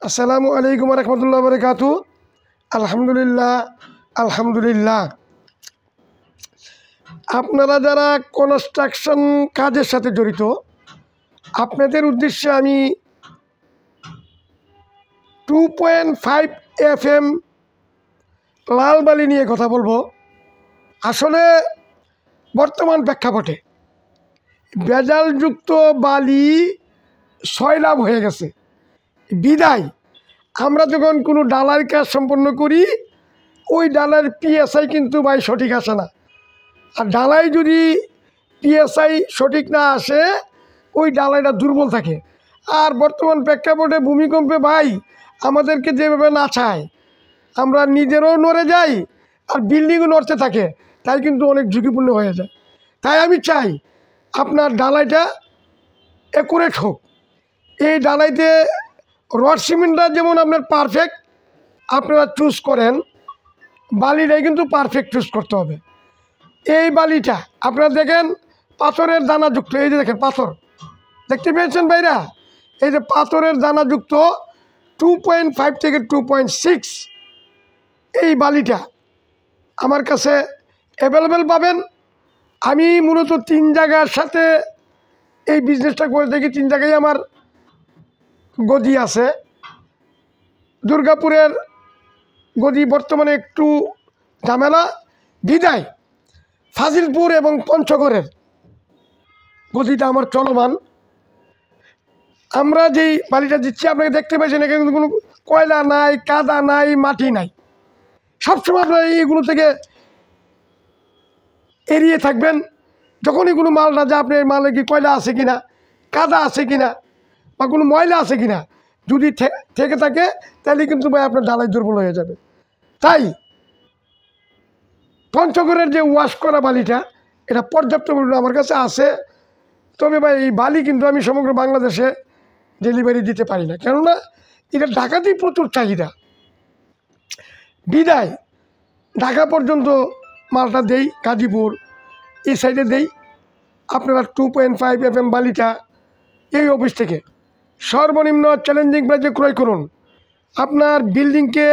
আসসালামু আলাইকুম রহমতুল্লাহ বরকাতু। আলহামদুলিল্লাহ আলহামদুলিল্লাহ। আপনারা যারা কনস্ট্রাকশন কাজের সাথে জড়িত, আপনাদের উদ্দেশ্যে আমি 2.5 FM লাল বালি নিয়ে কথা বলবো। আসলে বর্তমান প্রেক্ষাপটে ভেজালযুক্ত বালি সয়লাভ হয়ে গেছে। বিদায় আমরা যখন কোনো ডালার কাজ সম্পন্ন করি, ওই ডালার পিএসআই কিন্তু ভাই সঠিক আসে না। আর ডালাই যদি পিএসআই সঠিক না আসে, ওই ডালাইটা দুর্বল থাকে। আর বর্তমান প্রেক্ষাপটে ভূমিকম্পে ভাই আমাদেরকে যেভাবে নাচায়, আমরা নিজেরও নড়ে যাই আর বিল্ডিংও নড়তে থাকে, তাই কিন্তু অনেক ঝুঁকিপূর্ণ হয়ে যায়। তাই আমি চাই আপনার ডালাইটা অ্যাকুরেট হোক। এই ডালাইতে রড সিমেন্টটা যেমন আপনার পারফেক্ট আপনারা চুজ করেন, বালিটাই কিন্তু পারফেক্ট চুজ করতে হবে। এই বালিটা আপনারা দেখেন পাথরের দানাযুক্ত, এই যে দেখেন পাথর দেখতে পেয়েছেন ভাইরা, এই যে পাথরের দানাযুক্ত 2.5 থেকে 2.6 এই বালিটা আমার কাছে অ্যাভেলেবেল পাবেন। আমি মূলত 3 জায়গার সাথে এই বিজনেসটা করে থাকি। 3 জায়গায় আমার গদি আছে। দুর্গাপুরের গদি বর্তমানে একটু ঝামেলা, বিদায় ফাজিলপুর এবং পঞ্চগড়ের গদিটা আমার চলমান। আমরা যেই বালিটা দিচ্ছি আপনাকে দেখতে পাচ্ছেন, এখানে কিন্তু কোনো কয়লা নাই, কাদা নাই, মাটি নাই। সবসময় আপনারা এইগুলো থেকে এড়িয়ে থাকবেন। যখনই কোনো মালটা যা আপনার মালে কি কয়লা আছে কিনা, কাদা আছে কিনা, বা কোনো ময়লা আছে কিনা, যদি থেকে থাকে তাহলে কিন্তু ভাই আপনার ডালাই দুর্বল হয়ে যাবে। তাই পঞ্চগড়ের যে ওয়াশ করা বালিটা, এটা পর্যাপ্ত পরিমাণে আমার কাছে আছে। তবে ভাই এই বালি কিন্তু আমি সমগ্র বাংলাদেশে ডেলিভারি দিতে পারি না, কেননা এটা ঢাকাতেই প্রচুর চাহিদা। বিদায় ঢাকা পর্যন্ত মালটা দেই, গাজীপুর এই সাইডে দেই। আপনারা 2.5 FM বালিটা এই অফিস থেকে সর্বনিম্ন চ্যালেঞ্জিং প্রাইসে ক্রয় করুন। আপনার বিল্ডিংকে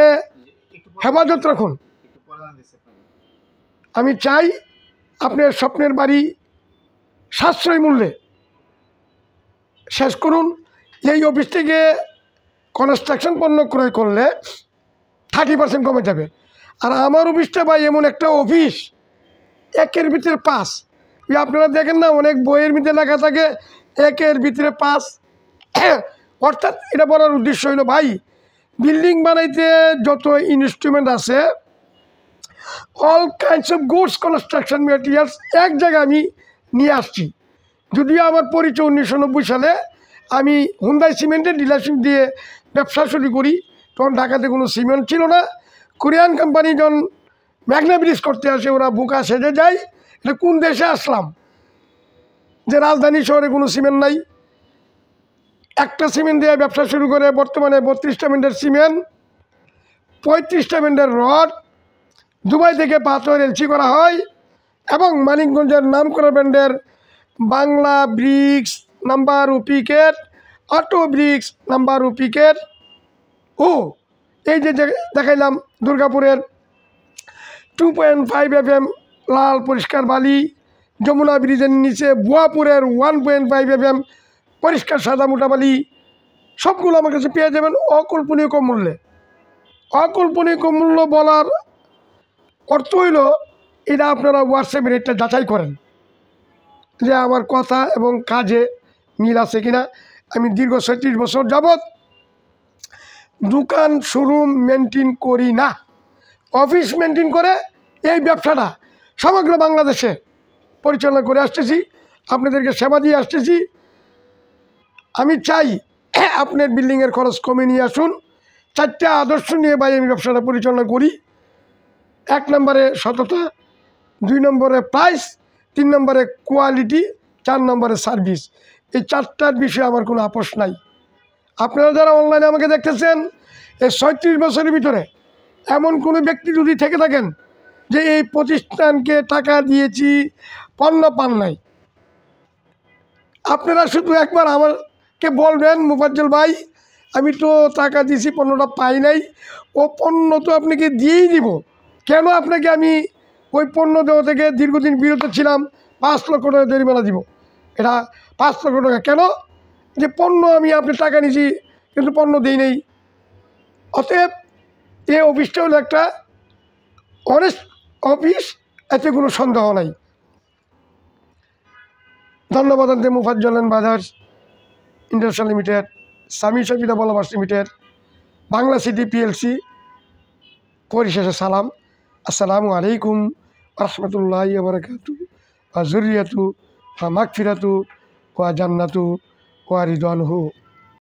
হেফাজত রাখুন। আমি চাই আপনার স্বপ্নের বাড়ি সাশ্রয়ী মূল্যে শেষ করুন। এই অফিস থেকে কনস্ট্রাকশন পণ্য ক্রয় করলে 30% কমে যাবে। আর আমার অফিসটা ভাই এমন একটা অফিস, 1-এর ভিতরে 5। আপনারা দেখেন না, অনেক বইয়ের ভিতরে লেখা থাকে 1-এর ভিতরে 5। অর্থাৎ এটা বলার উদ্দেশ্য হইল ভাই, বিল্ডিং বানাইতে যত ইনস্ট্রুমেন্ট আছে, all kinds of goods construction materials এক জায়গায় আমি নিয়ে আসছি। যদিও আমার পরিচয় 1990 সালে আমি হুন্ডাই সিমেন্টের ডিলারশিপ দিয়ে ব্যবসা শুরু করি। তখন ঢাকাতে কোনো সিমেন্ট ছিল না। কোরিয়ান কোম্পানি যখন ম্যাগনা ব্রিজ করতে আসে, ওরা বোকা সেজে যায়, এটা কোন দেশে আসলাম যে রাজধানী শহরে কোনো সিমেন্ট নাই। একটা সিমেন্ট দিয়ে ব্যবসা শুরু করে বর্তমানে 32টা মিনিটের সিমেন্ট, 35টা মিনিটের রড, দুবাই থেকে পাথর এলসি করা হয়, এবং মানিকগঞ্জের নামকরা ব্র্যান্ডের বাংলা ব্রিক্স নাম্বার উপিকেট, অটো ব্রিক্স নাম্বার উপিকেট, ও এই যে দেখাইলাম দুর্গাপুরের 2.5 FM লাল পরিষ্কার বালি, যমুনা ব্রিজের নিচে বুয়াপুরের 1.5 FM পরিষ্কার সাদা মোটা বালি, সবগুলো আমার কাছে পেয়ে যাবেন অকল্পনীয় কম মূল্যে। অকল্পনীয় কম মূল্য বলার অর্থ হইল এটা আপনারা হোয়াটসঅ্যাপে রেটটা যাচাই করেন যে আমার কথা এবং কাজে মিল আছে কিনা। আমি দীর্ঘ 37 বছর যাবৎ দোকান শোরুম মেনটেন করি না, অফিস মেনটেন করে এই ব্যবসাটা সমগ্র বাংলাদেশে পরিচালনা করে আসতেছি, আপনাদেরকে সেবা দিয়ে আসতেছি। আমি চাই আপনার বিল্ডিংয়ের খরচ কমে নিয়ে আসুন। 4টা আদর্শ নিয়ে ভাই আমি ব্যবসাটা পরিচালনা করি। 1 নম্বরে সততা, 2 নম্বরে প্রাইস, 3 নম্বরে কোয়ালিটি, 4 নম্বরে সার্ভিস। এই 4টার বিষয়ে আমার কোনো আপোষ নাই। আপনারা যারা অনলাইনে আমাকে দেখতেছেন, এই 37 বছরের ভিতরে এমন কোনো ব্যক্তি যদি থেকে থাকেন যে এই প্রতিষ্ঠানকে টাকা দিয়েছি পণ্য পান নাই, আপনারা শুধু একবার আমাকে বলবেন, মুফাজ্জল ভাই আমি তো টাকা দিয়েছি, পণ্যটা পাই নাই, ও পণ্য তো আপনাকে দিয়েই দিব। কেন আপনাকে আমি ওই পণ্য দেওয়া থেকে দীর্ঘদিন বিরত ছিলাম, 5 লক্ষ টাকা জরিমানা দিব? এটা 5 লক্ষ টাকা কেন? যে পণ্য আমি আপনি টাকা নিয়েছি কিন্তু পণ্য দিই নেই। অতএব এই অফিসটা হলো একটা অনেস্ট অফিস, এতে কোনো সন্দেহ নাই। ধন্যবাদ আনতে মুফাজ্জলান বাজার্স ইন্ডাস্ট্রিয়াল লিমিটেড, সামি সফিদা বলবাস লিমিটেড, বাংলা সিটি পিএলসি। পরিশেষে সালাম, আসসালামু আলাইকুম রহমতুল্লাহি ওয়া বারাকাতুহু ওয়া যুররিয়াতু ওয়া মাগফিরাতু ওয়া জান্নাতু ওয়া রিদওয়ানুহু।